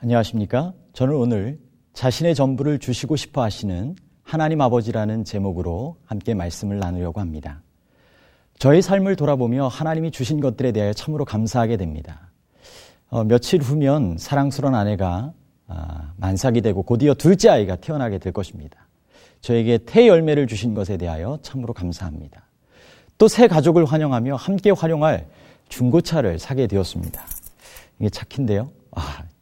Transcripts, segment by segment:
안녕하십니까? 저는 오늘 자신의 전부를 주시고 싶어 하시는 하나님 아버지라는 제목으로 함께 말씀을 나누려고 합니다. 저의 삶을 돌아보며 하나님이 주신 것들에 대하여 참으로 감사하게 됩니다. 며칠 후면 사랑스러운 아내가 만삭이 되고 곧이어 둘째 아이가 태어나게 될 것입니다. 저에게 태열매를 주신 것에 대하여 참으로 감사합니다. 또 새 가족을 환영하며 함께 활용할 중고차를 사게 되었습니다. 이게 착인데요.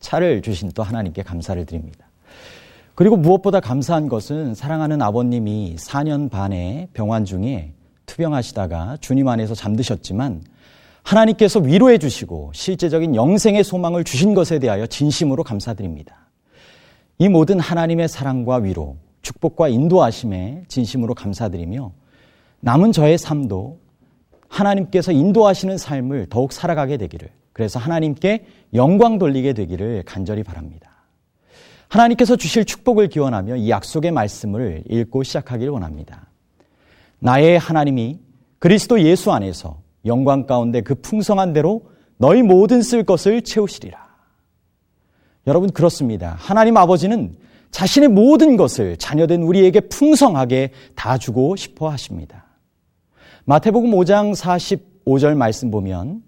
차를 주신 또 하나님께 감사를 드립니다. 그리고 무엇보다 감사한 것은 사랑하는 아버님이 4년 반의 병환 중에 투병하시다가 주님 안에서 잠드셨지만 하나님께서 위로해 주시고 실제적인 영생의 소망을 주신 것에 대하여 진심으로 감사드립니다. 이 모든 하나님의 사랑과 위로, 축복과 인도하심에 진심으로 감사드리며 남은 저의 삶도 하나님께서 인도하시는 삶을 더욱 살아가게 되기를, 그래서 하나님께 영광 돌리게 되기를 간절히 바랍니다. 하나님께서 주실 축복을 기원하며 이 약속의 말씀을 읽고 시작하기를 원합니다. 나의 하나님이 그리스도 예수 안에서 영광 가운데 그 풍성한 대로 너희 모든 쓸 것을 채우시리라. 여러분, 그렇습니다. 하나님 아버지는 자신의 모든 것을 자녀된 우리에게 풍성하게 다 주고 싶어 하십니다. 마태복음 5장 45절 말씀 보면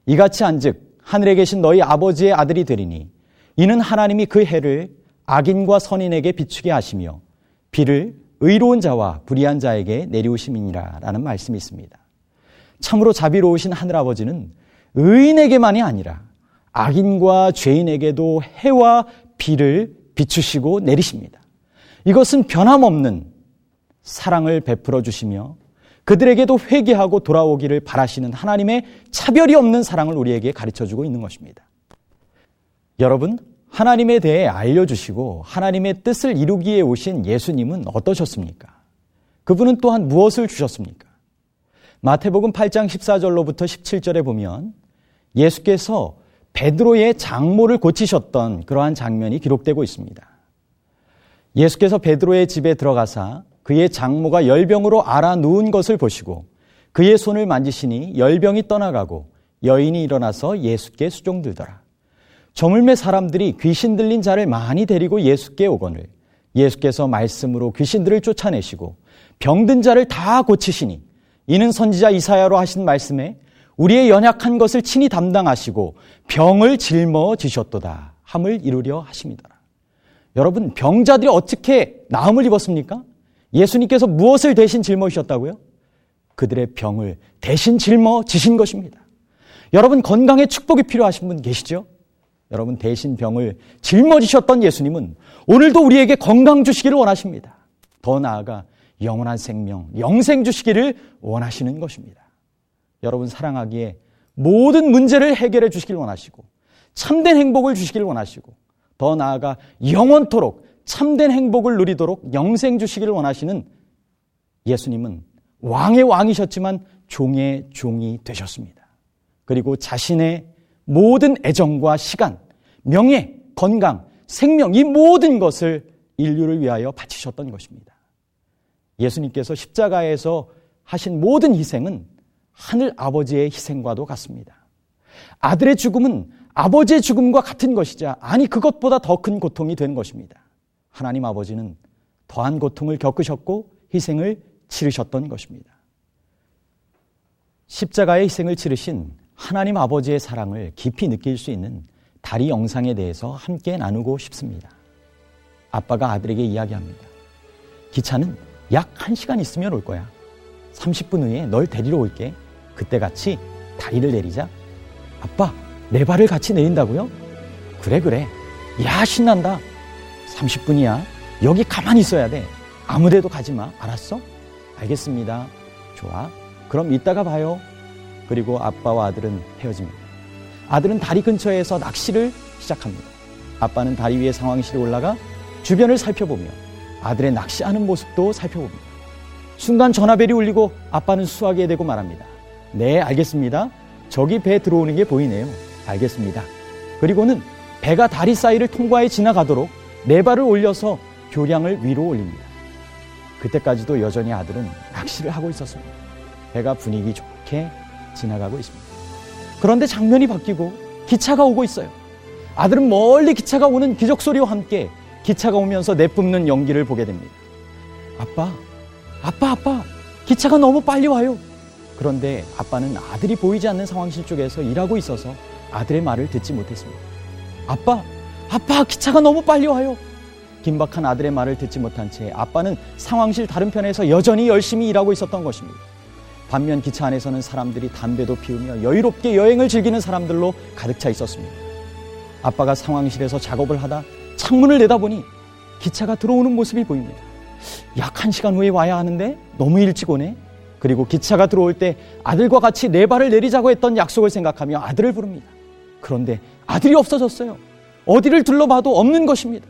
이같이 한즉 하늘에 계신 너희 아버지의 아들이 되리니 이는 하나님이 그 해를 악인과 선인에게 비추게 하시며 비를 의로운 자와 불의한 자에게 내리우심이니라 라는 말씀이 있습니다. 참으로 자비로우신 하늘아버지는 의인에게만이 아니라 악인과 죄인에게도 해와 비를 비추시고 내리십니다. 이것은 변함없는 사랑을 베풀어 주시며 그들에게도 회개하고 돌아오기를 바라시는 하나님의 차별이 없는 사랑을 우리에게 가르쳐주고 있는 것입니다. 여러분, 하나님에 대해 알려주시고 하나님의 뜻을 이루기 위해 오신 예수님은 어떠셨습니까? 그분은 또한 무엇을 주셨습니까? 마태복음 8장 14절로부터 17절에 보면 예수께서 베드로의 장모를 고치셨던 그러한 장면이 기록되고 있습니다. 예수께서 베드로의 집에 들어가사 그의 장모가 열병으로 앓아 누운 것을 보시고 그의 손을 만지시니 열병이 떠나가고 여인이 일어나서 예수께 수종들더라. 저물매 사람들이 귀신 들린 자를 많이 데리고 예수께 오거늘 예수께서 말씀으로 귀신들을 쫓아내시고 병든 자를 다 고치시니 이는 선지자 이사야로 하신 말씀에 우리의 연약한 것을 친히 담당하시고 병을 짊어지셨도다 함을 이루려 하심이더라. 여러분, 병자들이 어떻게 나음을 입었습니까? 예수님께서 무엇을 대신 짊어지셨다고요? 그들의 병을 대신 짊어지신 것입니다. 여러분, 건강에 축복이 필요하신 분 계시죠? 여러분, 대신 병을 짊어지셨던 예수님은 오늘도 우리에게 건강 주시기를 원하십니다. 더 나아가 영원한 생명, 영생 주시기를 원하시는 것입니다. 여러분, 사랑하기에 모든 문제를 해결해 주시기를 원하시고 참된 행복을 주시기를 원하시고 더 나아가 영원토록 참된 행복을 누리도록 영생 주시기를 원하시는 예수님은 왕의 왕이셨지만 종의 종이 되셨습니다. 그리고 자신의 모든 애정과 시간, 명예, 건강, 생명, 이 모든 것을 인류를 위하여 바치셨던 것입니다. 예수님께서 십자가에서 하신 모든 희생은 하늘 아버지의 희생과도 같습니다. 아들의 죽음은 아버지의 죽음과 같은 것이자, 아니 그것보다 더 큰 고통이 된 것입니다. 하나님 아버지는 더한 고통을 겪으셨고 희생을 치르셨던 것입니다. 십자가의 희생을 치르신 하나님 아버지의 사랑을 깊이 느낄 수 있는 다리 영상에 대해서 함께 나누고 싶습니다. 아빠가 아들에게 이야기합니다. 기차는 약 1시간 있으면 올 거야. 30분 후에 널 데리러 올게. 그때 같이 다리를 내리자. 아빠, 내 발을 같이 내린다고요? 그래. 야, 신난다. 30분이야. 여기 가만히 있어야 돼. 아무 데도 가지 마. 알았어? 알겠습니다. 좋아. 그럼 이따가 봐요. 그리고 아빠와 아들은 헤어집니다. 아들은 다리 근처에서 낚시를 시작합니다. 아빠는 다리 위에 상황실에 올라가 주변을 살펴보며 아들의 낚시하는 모습도 살펴봅니다. 순간 전화벨이 울리고 아빠는 수화기에 대고 말합니다. 네, 알겠습니다. 저기 배 들어오는 게 보이네요. 알겠습니다. 그리고는 배가 다리 사이를 통과해 지나가도록 네 발을 올려서 교량을 위로 올립니다. 그때까지도 여전히 아들은 낚시를 하고 있었습니다. 배가 분위기 좋게 지나가고 있습니다. 그런데 장면이 바뀌고 기차가 오고 있어요. 아들은 멀리 기차가 오는 기적소리와 함께 기차가 오면서 내뿜는 연기를 보게 됩니다. 아빠, 기차가 너무 빨리 와요. 그런데 아빠는 아들이 보이지 않는 상황실 쪽에서 일하고 있어서 아들의 말을 듣지 못했습니다. 아빠, 기차가 너무 빨리 와요. 긴박한 아들의 말을 듣지 못한 채 아빠는 상황실 다른 편에서 여전히 열심히 일하고 있었던 것입니다. 반면 기차 안에서는 사람들이 담배도 피우며 여유롭게 여행을 즐기는 사람들로 가득 차 있었습니다. 아빠가 상황실에서 작업을 하다 창문을 내다보니 기차가 들어오는 모습이 보입니다. 약 1시간 후에 와야 하는데 너무 일찍 오네. 그리고 기차가 들어올 때 아들과 같이 네 발을 내리자고 했던 약속을 생각하며 아들을 부릅니다. 그런데 아들이 없어졌어요. 어디를 둘러봐도 없는 것입니다.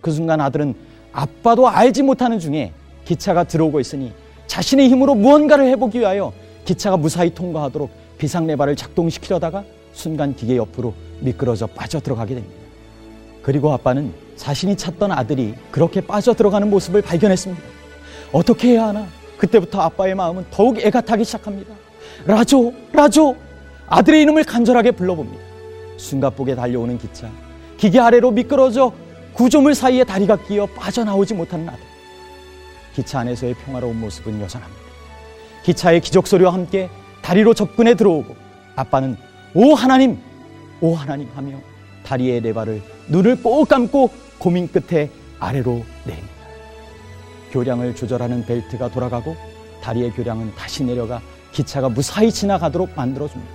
그 순간 아들은 아빠도 알지 못하는 중에 기차가 들어오고 있으니 자신의 힘으로 무언가를 해보기 위하여 기차가 무사히 통과하도록 비상레바를 작동시키려다가 순간 기계 옆으로 미끄러져 빠져들어가게 됩니다. 그리고 아빠는 자신이 찾던 아들이 그렇게 빠져들어가는 모습을 발견했습니다. 어떻게 해야 하나? 그때부터 아빠의 마음은 더욱 애가 타기 시작합니다. 라조! 아들의 이름을 간절하게 불러봅니다. 숨가쁘게 달려오는 기차, 기계 아래로 미끄러져 구조물 사이에 다리가 끼어 빠져나오지 못하는 아들. 기차 안에서의 평화로운 모습은 여전합니다. 기차의 기적소리와 함께 다리로 접근해 들어오고 아빠는 오 하나님 하며 다리의 레바를 눈을 꼭 감고 고민 끝에 아래로 내립니다. 교량을 조절하는 벨트가 돌아가고 다리의 교량은 다시 내려가 기차가 무사히 지나가도록 만들어줍니다.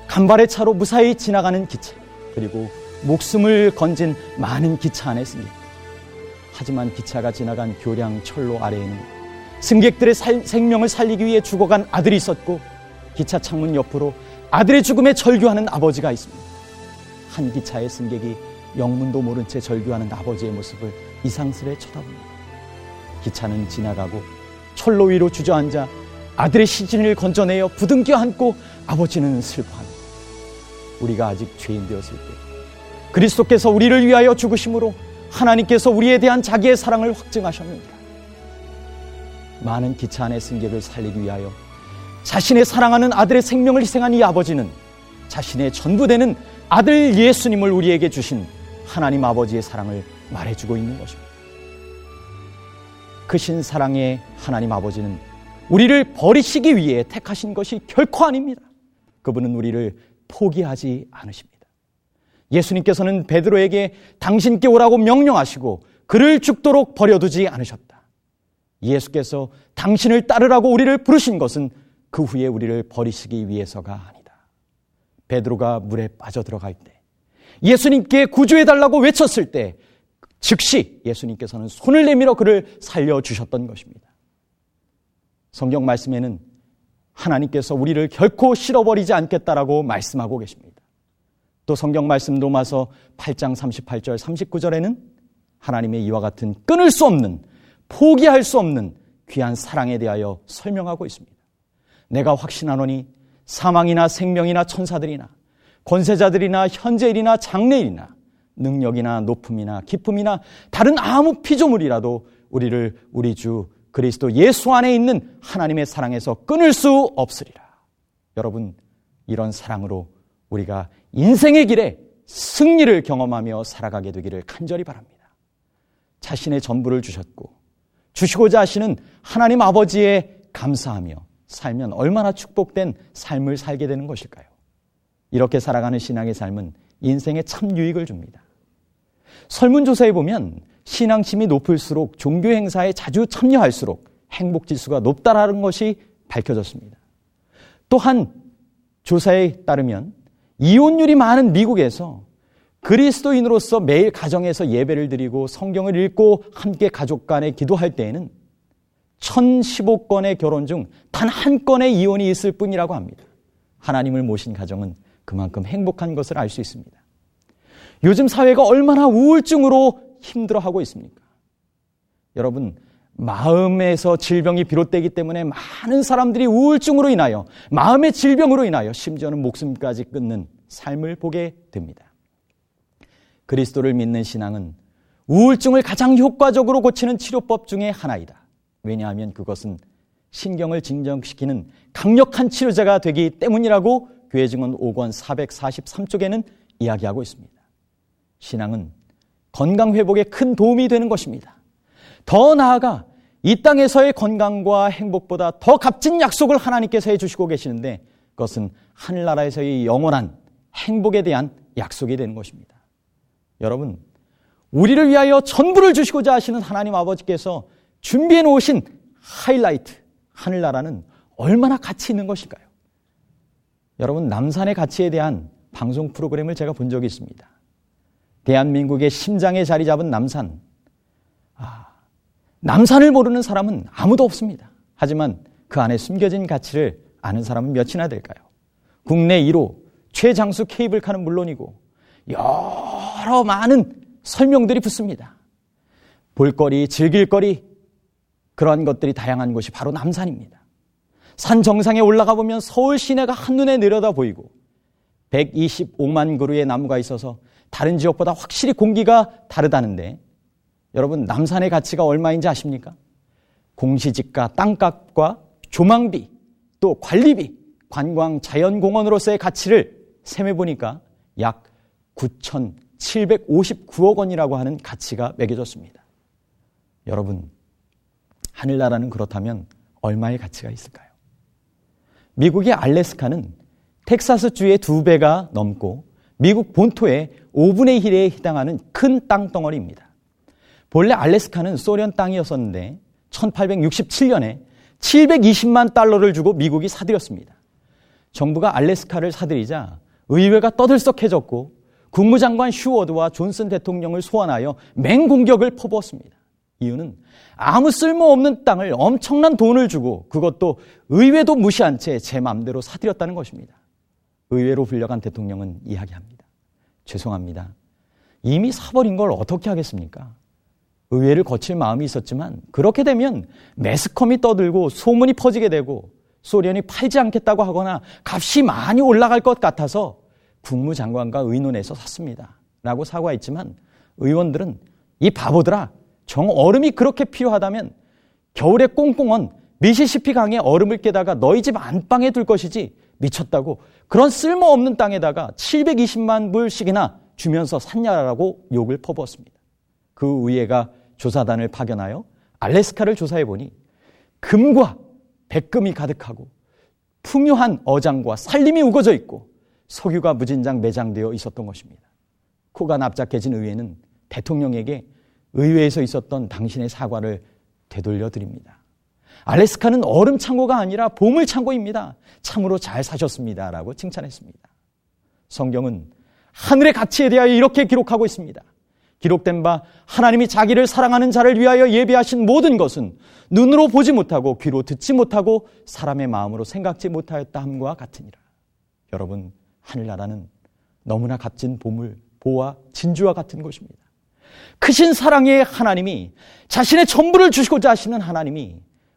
간발의 차로 무사히 지나가는 기차, 그리고 목숨을 건진 많은 기차 안의 승객. 하지만 기차가 지나간 교량 철로 아래에는 승객들의 생명을 살리기 위해 죽어간 아들이 있었고, 기차 창문 옆으로 아들의 죽음에 절규하는 아버지가 있습니다. 한 기차의 승객이 영문도 모른 채 절규하는 아버지의 모습을 이상스레 쳐다봅니다. 기차는 지나가고 철로 위로 주저앉아 아들의 시신을 건져내어 부둥켜 안고 아버지는 슬퍼합니다. 우리가 아직 죄인 되었을 때 그리스도께서 우리를 위하여 죽으심으로 하나님께서 우리에 대한 자기의 사랑을 확증하셨습니다. 많은 기차 안의 승객을 살리기 위하여 자신의 사랑하는 아들의 생명을 희생한 이 아버지는 자신의 전부 되는 아들 예수님을 우리에게 주신 하나님 아버지의 사랑을 말해주고 있는 것입니다. 크신 사랑의 하나님 아버지는 우리를 버리시기 위해 택하신 것이 결코 아닙니다. 그분은 우리를 포기하지 않으십니다. 예수님께서는 베드로에게 당신께 오라고 명령하시고 그를 죽도록 버려두지 않으셨다. 예수께서 당신을 따르라고 우리를 부르신 것은 그 후에 우리를 버리시기 위해서가 아니다. 베드로가 물에 빠져들어갈 때, 예수님께 구조해달라고 외쳤을 때 즉시 예수님께서는 손을 내밀어 그를 살려주셨던 것입니다. 성경 말씀에는 하나님께서 우리를 결코 실어버리지 않겠다라고 말씀하고 계십니다. 또 성경 말씀 로마서 8장 38절 39절에는 하나님의 이와 같은 끊을 수 없는, 포기할 수 없는 귀한 사랑에 대하여 설명하고 있습니다. 내가 확신하노니 사망이나 생명이나 천사들이나 권세자들이나 현재일이나 장래일이나 능력이나 높음이나 기쁨이나 다른 아무 피조물이라도 우리를 우리 주 그리스도 예수 안에 있는 하나님의 사랑에서 끊을 수 없으리라. 여러분, 이런 사랑으로 우리가 인생의 길에 승리를 경험하며 살아가게 되기를 간절히 바랍니다. 자신의 전부를 주셨고 주시고자 하시는 하나님 아버지에 감사하며 살면 얼마나 축복된 삶을 살게 되는 것일까요? 이렇게 살아가는 신앙의 삶은 인생에 참 유익을 줍니다. 설문조사에 보면 신앙심이 높을수록 종교 행사에 자주 참여할수록 행복지수가 높다라는 것이 밝혀졌습니다. 또한 조사에 따르면 이혼율이 많은 미국에서 그리스도인으로서 매일 가정에서 예배를 드리고 성경을 읽고 함께 가족 간에 기도할 때에는 1015건의 결혼 중 단 한 건의 이혼이 있을 뿐이라고 합니다. 하나님을 모신 가정은 그만큼 행복한 것을 알 수 있습니다. 요즘 사회가 얼마나 우울증으로 힘들어하고 있습니까? 여러분, 마음에서 질병이 비롯되기 때문에 많은 사람들이 우울증으로 인하여, 마음의 질병으로 인하여 심지어는 목숨까지 끊는 삶을 보게 됩니다. 그리스도를 믿는 신앙은 우울증을 가장 효과적으로 고치는 치료법 중에 하나이다. 왜냐하면 그것은 신경을 진정시키는 강력한 치료제가 되기 때문이라고 교회 증언 5권 443쪽에는 이야기하고 있습니다. 신앙은 건강 회복에 큰 도움이 되는 것입니다. 더 나아가 이 땅에서의 건강과 행복보다 더 값진 약속을 하나님께서 해주시고 계시는데 그것은 하늘나라에서의 영원한 행복에 대한 약속이 되는 것입니다. 여러분, 우리를 위하여 전부를 주시고자 하시는 하나님 아버지께서 준비해 놓으신 하이라이트, 하늘나라는 얼마나 가치 있는 것일까요? 여러분, 남산의 가치에 대한 방송 프로그램을 제가 본 적이 있습니다. 대한민국의 심장에 자리 잡은 남산. 남산을 모르는 사람은 아무도 없습니다. 하지만 그 안에 숨겨진 가치를 아는 사람은 몇이나 될까요? 국내 1호 최장수 케이블카는 물론이고 여러 많은 설명들이 붙습니다. 볼거리, 즐길거리, 그러한 것들이 다양한 곳이 바로 남산입니다. 산 정상에 올라가 보면 서울 시내가 한눈에 내려다 보이고 125만 그루의 나무가 있어서 다른 지역보다 확실히 공기가 다르다는데 여러분, 남산의 가치가 얼마인지 아십니까? 공시지가, 땅값과 조망비, 또 관리비, 관광 자연공원으로서의 가치를 셈해보니까 약 9,759억 원이라고 하는 가치가 매겨졌습니다. 여러분, 하늘나라는 그렇다면 얼마의 가치가 있을까요? 미국의 알래스카는 텍사스주의 2배가 넘고 미국 본토의 5분의 1에 해당하는 큰 땅덩어리입니다. 본래 알래스카는 소련 땅이었었는데 1867년에 720만 달러를 주고 미국이 사들였습니다. 정부가 알래스카를 사들이자 의회가 떠들썩해졌고 국무장관 휴워드와 존슨 대통령을 소환하여 맹공격을 퍼부었습니다. 이유는 아무 쓸모없는 땅을 엄청난 돈을 주고 그것도 의회도 무시한 채 제 마음대로 사들였다는 것입니다. 의회로 불려간 대통령은 이야기합니다. 죄송합니다. 이미 사버린 걸 어떻게 하겠습니까? 의회를 거칠 마음이 있었지만 그렇게 되면 매스컴이 떠들고 소문이 퍼지게 되고 소련이 팔지 않겠다고 하거나 값이 많이 올라갈 것 같아서 국무장관과 의논해서 샀습니다. 라고 사과했지만 의원들은 이 바보들아, 정 얼음이 그렇게 필요하다면 겨울에 꽁꽁언 미시시피 강에 얼음을 깨다가 너희 집 안방에 둘 것이지 미쳤다고 그런 쓸모없는 땅에다가 720만 불씩이나 주면서 샀냐라고 욕을 퍼부었습니다. 그 의회가 조사단을 파견하여 알래스카를 조사해보니 금과 백금이 가득하고 풍요한 어장과 살림이 우거져 있고 석유가 무진장 매장되어 있었던 것입니다. 코가 납작해진 의회는 대통령에게 의회에서 있었던 당신의 사과를 되돌려 드립니다. 알래스카는 얼음 창고가 아니라 보물 창고입니다. 참으로 잘 사셨습니다. 라고 칭찬했습니다. 성경은 하늘의 가치에 대하여 이렇게 기록하고 있습니다. 기록된 바 하나님이 자기를 사랑하는 자를 위하여 예비하신 모든 것은 눈으로 보지 못하고 귀로 듣지 못하고 사람의 마음으로 생각지 못하였다 함과 같으니라. 여러분, 하늘나라는 너무나 값진 보물, 보화, 진주와 같은 것입니다. 크신 사랑의 하나님이 자신의 전부를 주시고자 하시는 하나님이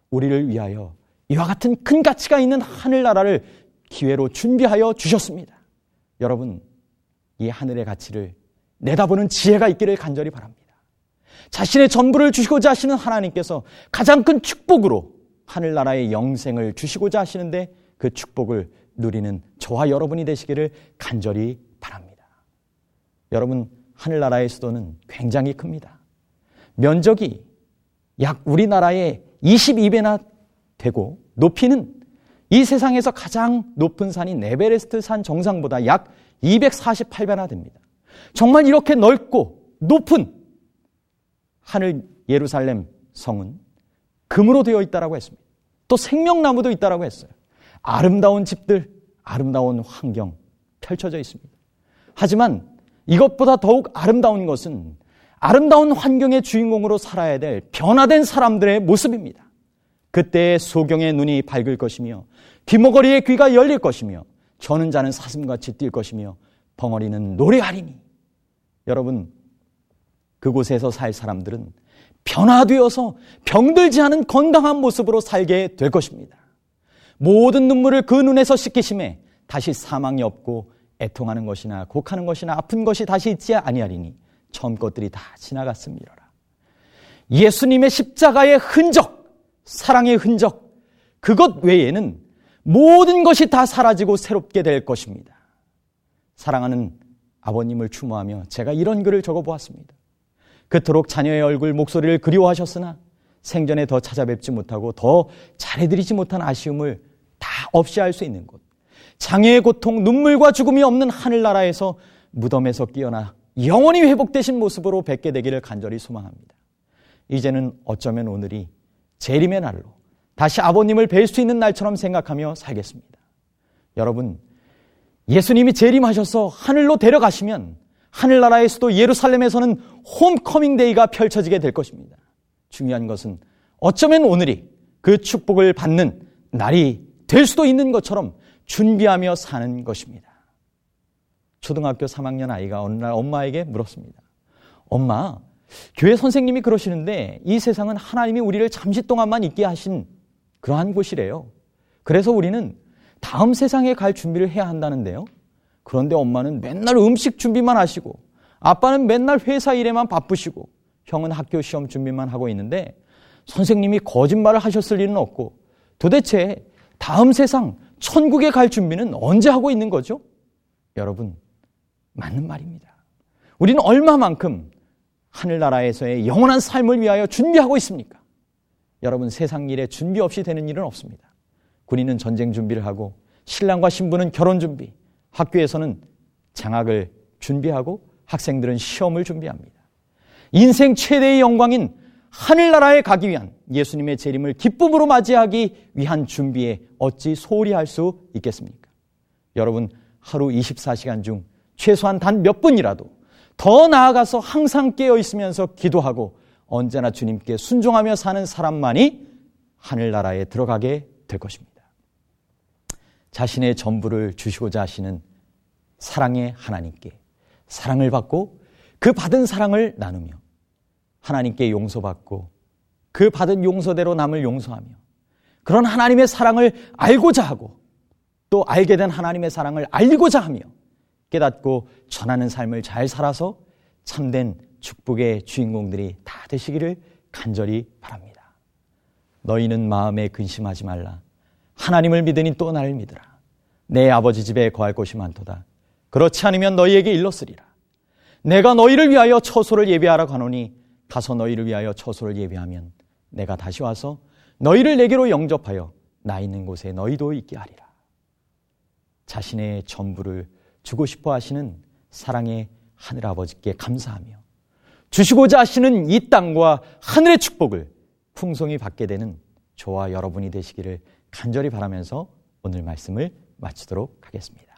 우리를 위하여 이와 같은 큰 가치가 있는 하늘나라를 기회로 준비하여 주셨습니다. 여러분, 이 하늘의 가치를 내다보는 지혜가 있기를 간절히 바랍니다. 자신의 전부를 주시고자 하시는 하나님께서 가장 큰 축복으로 하늘나라의 영생을 주시고자 하시는데 그 축복을 누리는 저와 여러분이 되시기를 간절히 바랍니다. 여러분, 하늘나라의 수도는 굉장히 큽니다. 면적이 약 우리나라의 22배나 되고 높이는 이 세상에서 가장 높은 산인 에베레스트 산 정상보다 약 248배나 됩니다. 정말 이렇게 넓고 높은 하늘 예루살렘 성은 금으로 되어 있다라고 했습니다. 또 생명나무도 있다라고 했어요. 아름다운 집들, 아름다운 환경 펼쳐져 있습니다. 하지만 이것보다 더욱 아름다운 것은 아름다운 환경의 주인공으로 살아야 될 변화된 사람들의 모습입니다. 그때 소경의 눈이 밝을 것이며 귀머거리의 귀가 열릴 것이며 저는 자는 사슴같이 뛸 것이며 벙어리는 노래하리니. 여러분, 그곳에서 살 사람들은 변화되어서 병들지 않은 건강한 모습으로 살게 될 것입니다. 모든 눈물을 그 눈에서 씻기심에 다시 사망이 없고 애통하는 것이나 곡하는 것이나 아픈 것이 다시 있지 아니하리니 처음 것들이 다 지나갔음이로라. 예수님의 십자가의 흔적, 사랑의 흔적, 그것 외에는 모든 것이 다 사라지고 새롭게 될 것입니다. 사랑하는 아버님을 추모하며 제가 이런 글을 적어보았습니다. 그토록 자녀의 얼굴, 목소리를 그리워하셨으나 생전에 더 찾아뵙지 못하고 더 잘해드리지 못한 아쉬움을 다 없이 할 수 있는 곳, 장애의 고통, 눈물과 죽음이 없는 하늘나라에서 무덤에서 깨어나 영원히 회복되신 모습으로 뵙게 되기를 간절히 소망합니다. 이제는 어쩌면 오늘이 재림의 날로 다시 아버님을 뵐 수 있는 날처럼 생각하며 살겠습니다. 여러분, 예수님이 재림하셔서 하늘로 데려가시면 하늘나라에서도 예루살렘에서는 홈커밍 데이가 펼쳐지게 될 것입니다. 중요한 것은 어쩌면 오늘이 그 축복을 받는 날이 될 수도 있는 것처럼 준비하며 사는 것입니다. 초등학교 3학년 아이가 어느 날 엄마에게 물었습니다. 엄마, 교회 선생님이 그러시는데 이 세상은 하나님이 우리를 잠시 동안만 있게 하신 그러한 곳이래요. 그래서 우리는 다음 세상에 갈 준비를 해야 한다는데요. 그런데 엄마는 맨날 음식 준비만 하시고 아빠는 맨날 회사 일에만 바쁘시고 형은 학교 시험 준비만 하고 있는데 선생님이 거짓말을 하셨을 리는 없고 도대체 다음 세상 천국에 갈 준비는 언제 하고 있는 거죠? 여러분, 맞는 말입니다. 우리는 얼마만큼 하늘나라에서의 영원한 삶을 위하여 준비하고 있습니까? 여러분, 세상 일에 준비 없이 되는 일은 없습니다. 군인은 전쟁 준비를 하고 신랑과 신부는 결혼 준비, 학교에서는 장학을 준비하고 학생들은 시험을 준비합니다. 인생 최대의 영광인 하늘나라에 가기 위한 예수님의 재림을 기쁨으로 맞이하기 위한 준비에 어찌 소홀히 할 수 있겠습니까? 여러분, 하루 24시간 중 최소한 단 몇 분이라도 더 나아가서 항상 깨어 있으면서 기도하고 언제나 주님께 순종하며 사는 사람만이 하늘나라에 들어가게 될 것입니다. 자신의 전부를 주시고자 하시는 사랑의 하나님께 사랑을 받고 그 받은 사랑을 나누며 하나님께 용서받고 그 받은 용서대로 남을 용서하며 그런 하나님의 사랑을 알고자 하고 또 알게 된 하나님의 사랑을 알리고자 하며 깨닫고 전하는 삶을 잘 살아서 참된 축복의 주인공들이 다 되시기를 간절히 바랍니다. 너희는 마음에 근심하지 말라. 하나님을 믿으니 또 나를 믿으라. 내 아버지 집에 거할 곳이 많도다. 그렇지 않으면 너희에게 일렀으리라. 내가 너희를 위하여 처소를 예비하라 가노니 가서 너희를 위하여 처소를 예비하면 내가 다시 와서 너희를 내게로 영접하여 나 있는 곳에 너희도 있게 하리라. 자신의 전부를 주고 싶어 하시는 사랑의 하늘아버지께 감사하며 주시고자 하시는 이 땅과 하늘의 축복을 풍성히 받게 되는 저와 여러분이 되시기를 간절히 바라면서 오늘 말씀을 마치도록 하겠습니다.